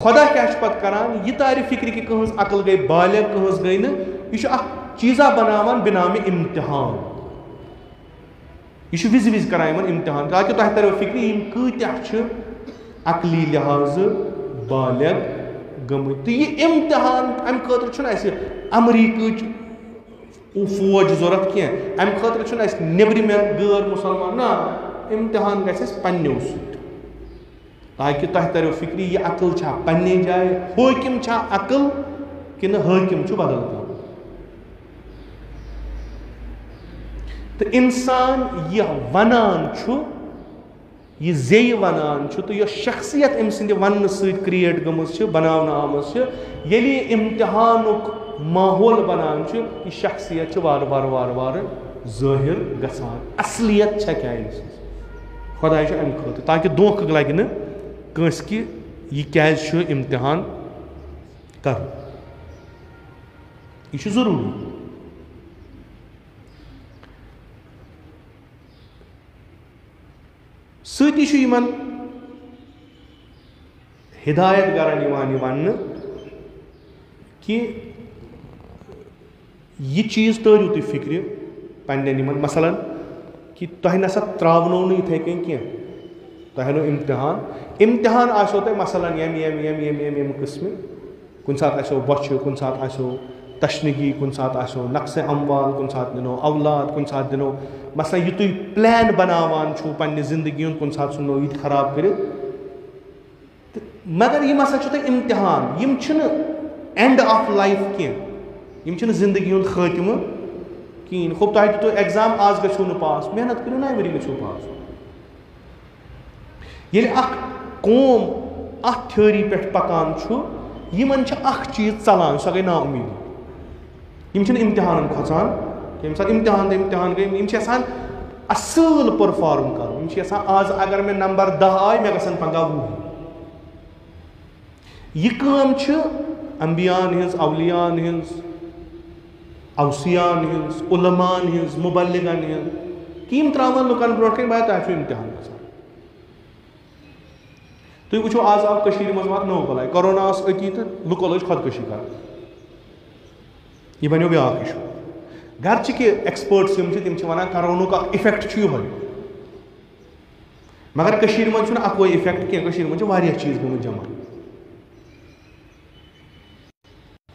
खुदा क्या पत करान यह तार फिक्र कि कहज अकल गई बालिग कहज गई न यह चीज़ा बनावान बिनाम इम्तिहान यह विज विज करान इम्तिहान ताकि तुम तरो फिक्र यम कत्या अकली लिहाज बालिग गम तो यह इम्तिहान अम खतर अमरीक फौज जरूरत कह अम खतर नबरम गैर मुसलमान ना इम्तिहान गस पन्नो ताकि तुम तरो फिक्र यह अकल पन्ने जाए हाकिम अकल कि हाकिम बदल कह तो इंसान यह वनान यह जे वनान तो यह शख्सियत अम सद वन सत क्रिएट गमज बनाना आमज ये इम्तिहानुक माहौल बनान यह शख्सियत वार वार वार वार ज़ाहिर गसान असलियत क्या खुदा अम खतर ताकि धोख लगे न कंस कि यह क्या इम्तिहान कर यह जरूरी सती हिदायत करान वन कि यह चीज़ तरियो तुम फिक्र पन्न मसलन कि तुह नसा त्रावनो इथे कन कह तुह नो इम्तिहान आसो तुम मसलन यम यम यम यम यम यम किस्म कुन सात आसो बच कुन सात आसो तशनगी कुन सात आसो नक्स अमवाल कुन सात दिनो औलाद कुन सात दिनो मसलन यह तुम प्लान बनावान पन्ने जिंदगी कुन सात सुनो यह खराब कर मगर यम हसा तुम इम्तिहान यम एंड ऑफ लाइफ कह जिंदगी खात्म कहें खूब तुम दितो एग्जाम आज गो न पास मेहनत करो ना वरी गो पास ये कौम अथ थ्योरी पे पकान यमन चीज़ चलान सो गई ना उम्मीद यम इम्तिहान खोचान यम सात इम्तिहान गई असल परफॉर्म कर आज अगर मे नंबर 10 आय मे गसन 15 यह काम अम्बियान हिंस अवलियान हिंस अवसियान हिंस उलमान हिंस मुबल्लिगन हिंस कि त्रावान लुकन ब्रोट कन बाय तुम इम्तिहान गसान तुम वो आज आव मज वात नो बलाय कोरोना अती तो लुको लज खुदकशी कर यह बनो ब्या इशू गर्च कि एक्सपर्ट्स तम वन कोरोना का इफेक्ट यह मगर मज अकवे इफेक्ट कह मज चीज गम जमा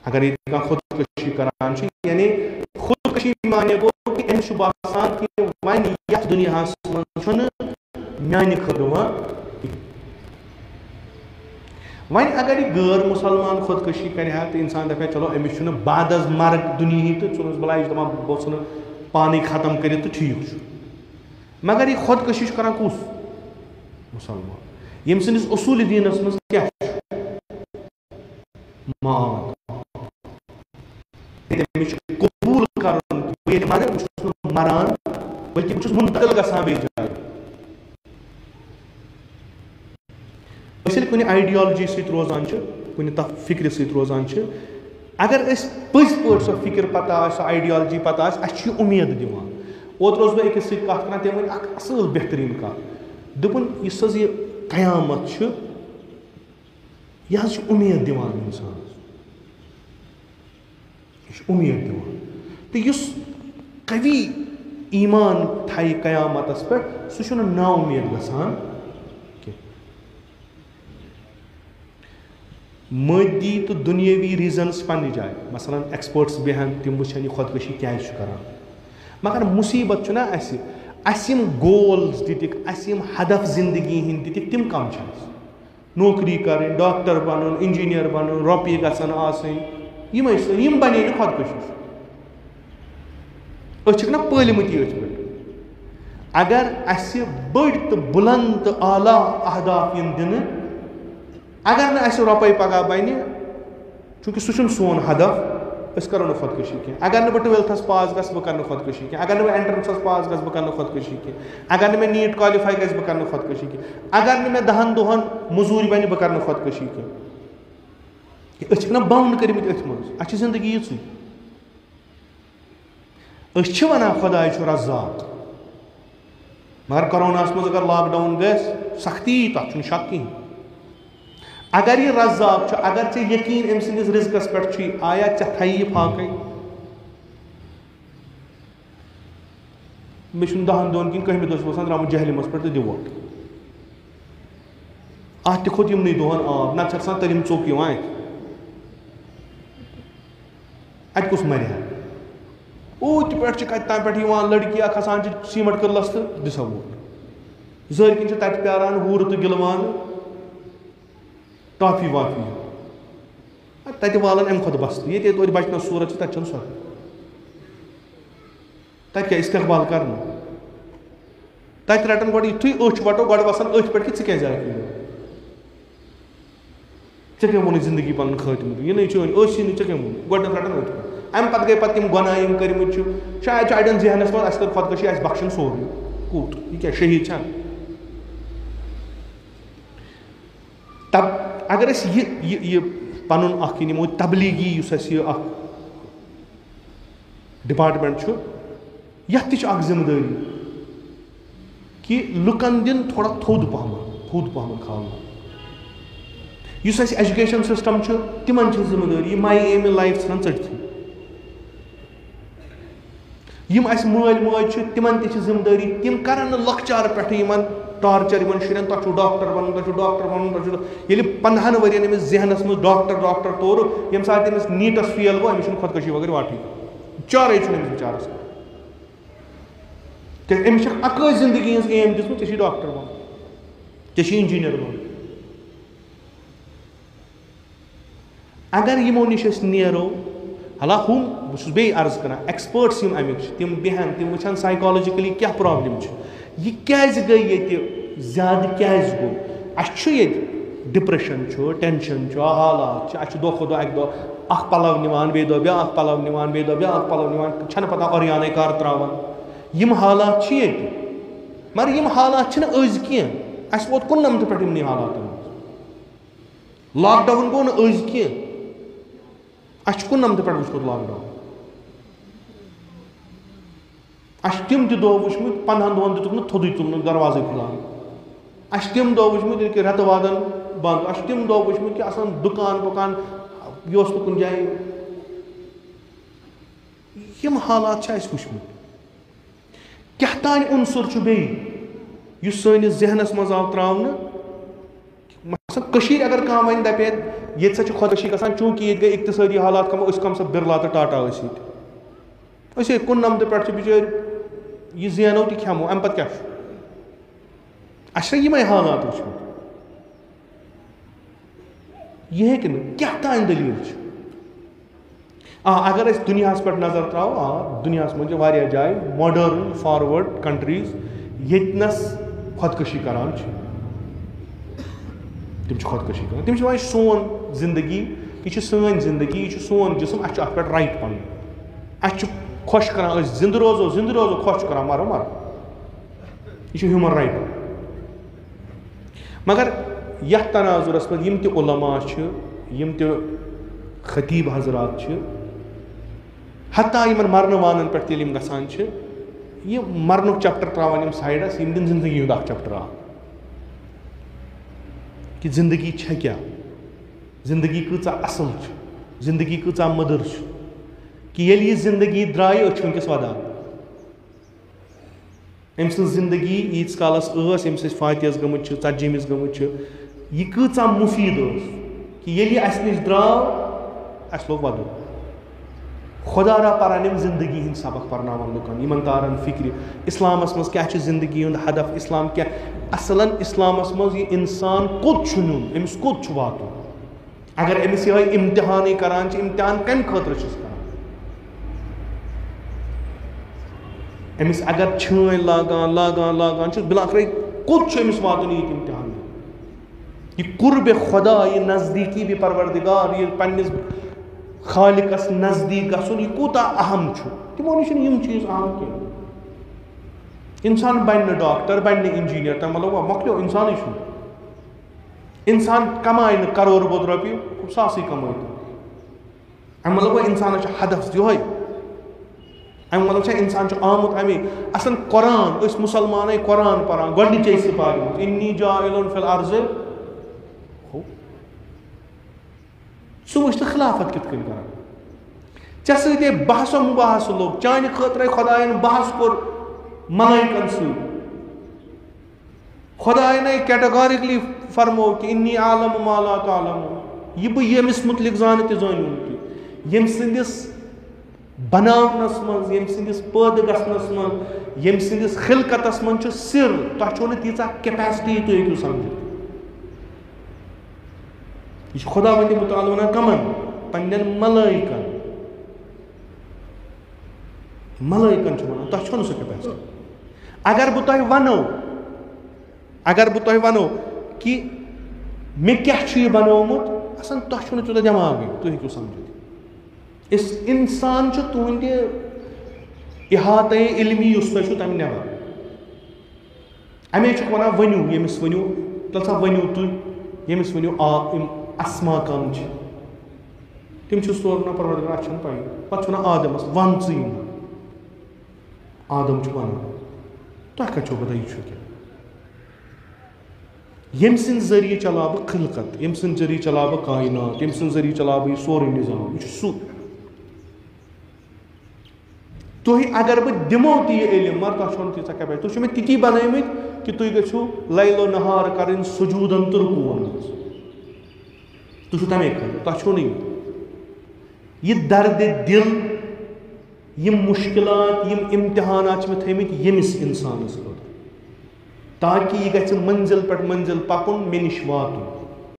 अगर ये खुदकशी करान यानी खुदकशी माने गो कि अम बासान कि वन यथ दुनिया माने खदमा वन अगर यह गैर मुसलमान खुदकशी कर तो इंसान दपा चलो अमिस बाद मर्ग दुनिया तो चुनस बला बहुत पानी खत्म कर तो ठीक मगर यह खुदकशी कर कुस मुसलमान यम सस उसूल दीनस मज क्या कबूल कर मरान बल्कि मुंतकिल गसान बेस जाए कुन आइडियोलॉजी सत रोजान कुन तथ फिक्र सत रोजान अगर पज पे सो फिक्र पता आइडियोलॉजी पता उम्मीद दिवान ओत रोज बह अकिस सत कत कर तम वन असल बेहतरीन कत दोपन इस यह कयामत यह उम्मीद दिवान इंसान उम्मीद दिवान तो इस कवि ईमान थाई कयामतस पे सह ना उम्मीद गसान मदी तो दुनियावी रीजन्स पन्ने जाए मसलन एक्सपर्ट्स बेहन तम वुचन यह खुदकशी क्या करान मगर मुसीबत ना अम गोल्स दितिक हदफ जिंदगी हिंद दितिक तम कम नौकरी कर डॉक्टर बन इंजीनियर बन रोपये गसन यम बने खुदकशी ना पलमती पे अगर बड़ तो बुलंद तो आला अहदाफ दिन अगर न रोपये पगह बन चूंकि सह सोन हदफ अस करो खुदकशी कह अगर न 12th पास गस बह कर खुदकशी कह अगर न एंट्रेंस पास गस बह कर खुदकशी कह अगर न नीट क्वालिफाई गस बह कर खुदकशी कह अगर न 10 दोहन मजूरी बन बह कर खुदकशी कह ना बाउंड कर मज जिंदगी ये वन खुदा रज़ाक मगर कोरोना मज अगर लॉकडाउन गस सख्ती तथ शक कहीं अगर यह रज़ाक अगर चे यकीन अम सिंदिस रिज़्क़स पे आया चे थी यह फाके मे 10 दोन कि 1 दोस वसान द्रामुत जहलिमस पे तो दि वोट अत खोत यमन दोहन आब ना तलिम चौक अत कुस मर ऊत पे कत पे लड़कियां खसान सीमेंट कलस तो दिसा वोट जरकिन तत प्यारान हूर तो गिलवान टॉफी वाफी तत वालन अम खुद बस ये बचन सूरत तक सो तत क्या इस्तकबाल कर तत रटन गो युथ अच वटो गो वसान अथ पे कि क्या जाए चे क्या वोन जिंदगी पन खत्म यह नहीं चे क्या वोन गोडन रटन अथ पे अम पे गई पे गुनाह कर्म शायद अड़न जहनस मज अस कर खुदकशी अस बख्शन सोरे कूट यह क्या शहीद तब अगर ये पन नमो तबलीगी डिपार्टमेंट यथ जिम्मेदारी कि लुकन दिन थोड़ा थोद पहम खाना एजुकेशन सिस्टम तिमन जिम्मेदारी माई एम लाइफ ठान चटथी यम माल माज तिमन जिम्मेदारी तिम करन लकचार पे टार्चर शुरन तुम डॉक्टर बन ये 15 वरियन जहनस मज डॉक्टर तोर ये सात नीटस फेल गो अमिस खुदकशी वगैरह वाटी चारे बेचारस अमिस अक जिंदगी हज एम दिसमुत चे डॉक्टर बन चे इंजीनियर बन अगर यमो निश नेरो हाला हम बहुत बे अर्ज कर एक्सपर्ट्स अमिक तिम बेहन तिम वुचान साइकोलॉजिकली क्या प्रॉब्लम यह क्या गई ये ज्यादा क्या गो ये डिप्रेशन टेंशन हालात अ दो खुद अक दो पलव निवान बे दो ब्या पलव निवान बे दो ब्या पलव निवान छन पता औरियान कर त्रावान यम हालात ये मगर यम हालात अज कह अस वोत 19 पे इन हालात लॉकडाउन गो न अज कह अस 19 पे वो लॉकडाउन अस तम दो वुचमुत 15 दोहन दितुक थोद तुल दरवाजे खुलान अस तम दो वुचमुत रेत वादन बंद अस तम दो वुचमुत कि दुकान बुकान यह कुन जाए यम हालात वुचमुत क्या तान उनसुर बे सैनिस जहनस मज आव त्रावन मसल अगर कह वन दपे ये खुदकशी गसान चूंकि ये गई इक्तसादी हालात कम कम सा बिरला तो टाटा 19 पे बिचार यह जेनो तो खेमो अम पे क्या अम हालात वुचमुत यह क्या तान दलील अगर अस दुनिया पे नजर त्रो दुनिया मज जाए मॉडर्न फॉरवर्ड कंट्रीज यस खुदकशी करान तम खुदकशी कर तम वन सोन जिंदगी यह सन जिंदगी यह सोन जिसम अत पे राइट पन अस खुश कर जिंद रोजो खुश कर मरो मरो यह ह्यूमन राइट मगर यह तनाजुरस पे यम उलमा यम खतीब हजरात हत्ता यमन मरन वानन पे तेल गसान यह मरनुक चैप्टर त्रावान साइडस यम दिन जिंदगी हूं चैप्टर आ कि जिंदगी क्या जिंदगी कूचा असल जिंदगी कूचा मदर कि ये जिंदगी द्राय वनकस वदान अम जिंदगी ईच कालस अम फातिहस गमुत षतजिमिस गमुत यह कूचा मुफीद कि ये अस नश द्राव अस लोग वदन खुदारा पारान जिंदगी हंद सबक पर्नावान लुकन यमन तारन फिक्र इस्लामस मज क्या जिंदगी हंद हदफ इस्लाम क्या असलन इस्लामस मज यह इंसान कोत नुन अमिस कोत वातुन अगर अमिस यह इम्तिहान करान इम्तिहान कम खतर करान अमिस अगर छान लागान लागान लागान बिलाखर कोत अमिस वातुन ये इम्तिहान यह कुर्ब खुदा यह नजदीकी भी परवरदिगार यह पन्निस खालिकस नजदीक गसन यह कूता अहम तमो नश यम चीज अहम कह इंसान बन डॉक्टर बन इंजीनियर तम मतलब मकलो इंसान इंसान कमाय करोड़ बोद रुपये सास कमाय अम मतलब इंसान हदफ ये अम मतलब इंसान आमुत अमे असन कुरान मुसलमान कुरान पारान गोडे पार इन्नी जाइलुन फिल अर्ज़ सो वुच खिलाफत कित कन कर चे सते बहसो मुबाहस लोग चान खतर खुदायन बहस कोर मलाइकन सु खुदायन कैटेगोरिकली फरमो कि इन्नी आलम मा ला तालमून यह बह यमिस मुतलिक जान त जानून कि यम सिंदिस बनावनस मज यम सिंदिस पैद गसनस मज यम सिंदिस खिलकतस मज सिर तुम छो तीचा कैपेसिटी तुम हेकू समझित यह खुदा वंद मुताल वन कमन पन्न मलाइकन मलाइकन वन तुम छो सह कैपेसिटी अगर बह तुम वनो कि मे क्या बनोमुत असन तुम छो तूत दिमाग तुम हेकू समझित इस इंसान तुंद इहात इल्मी तम नबर अमे वन वनु यमिस वनु तल सा वनु तुम यमिस वनु अस्मा कम तम सोर ना परवरदिगार अच्छन पाई पे वन आदमस वन च आदम वन तुह कत पता यह क्या यम सिंद जरिए चला बह खिलकत यम सिंद जरिए चला बह कायनात यम सिंद जरिए चला बह सोरे निजाम यह सू तुह अगर बह दिमो तह इलम मगर तुम तीचा कैपेसिटी तुम ती बनमित कि तुम गो लैलो नहार कर सुजूदन तो रुकून तुम तमे खर तुम यह दर्द दिल यम मुश्किलात यम इम्तिहानात मे थमित यमिस इंसानस ताकि यह गि मंजिल पे मंजिल पकुन मे निश वातुन